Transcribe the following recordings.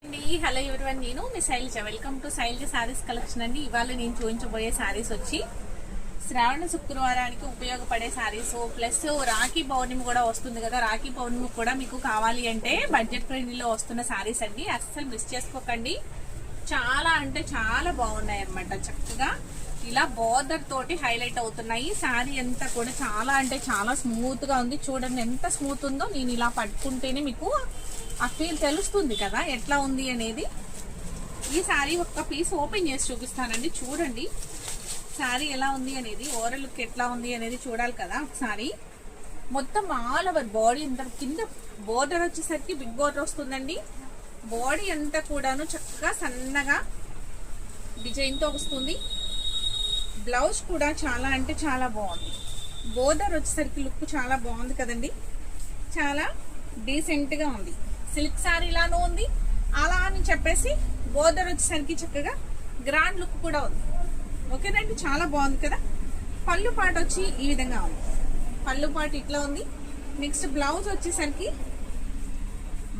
Hello everyone, నేను మీ Shailaja. Welcome to Shailaja Sarees collection అండి. ఇవాళ నేను చూపించబోయే శారీస్ వచ్చి శ్రావణ శుక్రవారానికి ఉపయోగపడే శారీస్, ప్లస్ రాఖీ పౌర్ణమి కూడా వస్తుంది కదా. రాఖీ పౌర్ణమి కూడా మీకు కావాలి అంటే బడ్జెట్ ఫ్రెండ్లీలో వస్తున్న శారీస్ అండి. అస్సలు మిస్ చేసుకోకండి. చాలా అంటే చాలా బాగున్నాయి అనమాట. చక్కగా ఇలా బోర్డర్ తోటి హైలైట్ అవుతున్నాయి. శారీ అంతా కూడా చాలా అంటే చాలా స్మూత్ గా ఉంది. చూడండి ఎంత స్మూత్ ఉందో. నేను ఇలా పట్టుకుంటేనే మీకు ఆ ఫీల్ తెలుస్తుంది కదా ఎట్లా ఉంది అనేది. ఈ శారీ ఒక్క పీస్ ఓపెన్ చేసి చూపిస్తానండి. చూడండి శారీ ఎలా ఉంది అనేది, ఓవరాల్ లుక్ ఎట్లా ఉంది అనేది చూడాలి కదా ఒకసారి. మొత్తం ఆల్ ఓవర్ బాడీ అంతా కింద బోర్డర్ వచ్చేసరికి బిగ్ బోర్డర్ వస్తుందండి. బాడీ అంతా కూడాను చక్కగా సన్నగా డిజైన్ తో వస్తుంది. బ్లౌజ్ కూడా చాలా అంటే చాలా బాగుంది. బోర్డర్ వచ్చేసరికి లుక్ చాలా బాగుంది కదండి. చాలా డీసెంట్ గా ఉంది. సిల్క్ శారీ లాను ఉంది. అలా అని చెప్పేసి బోర్డర్ వచ్చేసరికి చక్కగా గ్రాండ్ లుక్ కూడా ఉంది. ఓకేనండి, చాలా బాగుంది కదా. పళ్ళు పాట వచ్చి ఈ విధంగా ఉంది. పళ్ళు పాట ఇట్లా ఉంది. నెక్స్ట్ బ్లౌజ్ వచ్చేసరికి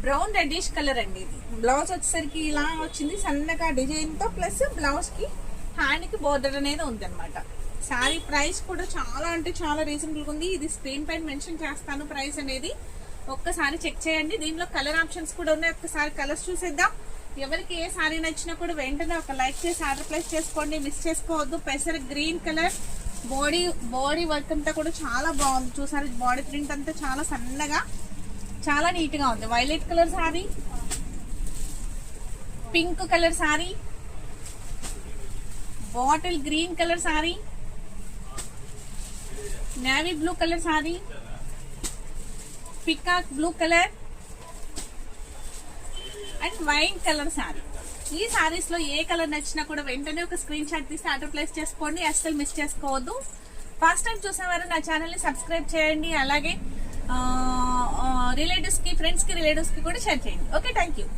బ్రౌన్ రెడ్డిష్ కలర్ అండి. ఇది బ్లౌజ్ వచ్చేసరికి ఇలా వచ్చింది సన్నగా డిజైన్ తో, ప్లస్ బ్లౌజ్ కి హ్యాండ్ కి బోర్డర్ అనేది ఉంది అనమాట. శారీ ప్రైస్ కూడా చాలా అంటే చాలా రీజనబుల్ గా ఉంది. ఇది స్క్రీన్ పైన మెన్షన్ చేస్తాను ప్రైస్ అనేది, ఒక్కసారి చెక్ చేయండి. దీనిలో కలర్ ఆప్షన్స్ కూడా ఉన్నాయి. ఒక్కసారి కలర్స్ చూసేద్దాం. ఎవరికి ఏ శారీ నచ్చినా కూడా వెంటనే ఒక లైక్ చేసి ఆర్డర్ ప్లేస్ చేసుకోండి. మిస్ చేసుకోవద్దు. పెసర్ గ్రీన్ కలర్ బాడీ వర్క్ అంతా కూడా చాలా బాగుంది. చూసారు, బాడీ ప్రింట్ అంతా చాలా సన్నగా చాలా నీట్ గా ఉంది. Violet colour sari, pink colour sari, bottle green colour sari, navy blue colour sari, peacock blue colour and wine colour sari. ఈ శారీస్ లో ఏ కలర్ నచ్చినా కూడా వెంటనే ఒక స్క్రీన్ షాట్ తీసి ఆర్డర్ ప్లేస్ చేసుకోండి. అస్సలు మిస్ చేసుకోవద్దు. ఫస్ట్ టైం చూసేవారు నా ఛానల్ ని సబ్స్క్రైబ్ చేయండి. అలాగే రిలేటివ్స్ కి, ఫ్రెండ్స్ కి, రిలేటివ్స్ కి కూడా షేర్ చేయండి. Okay, thank you.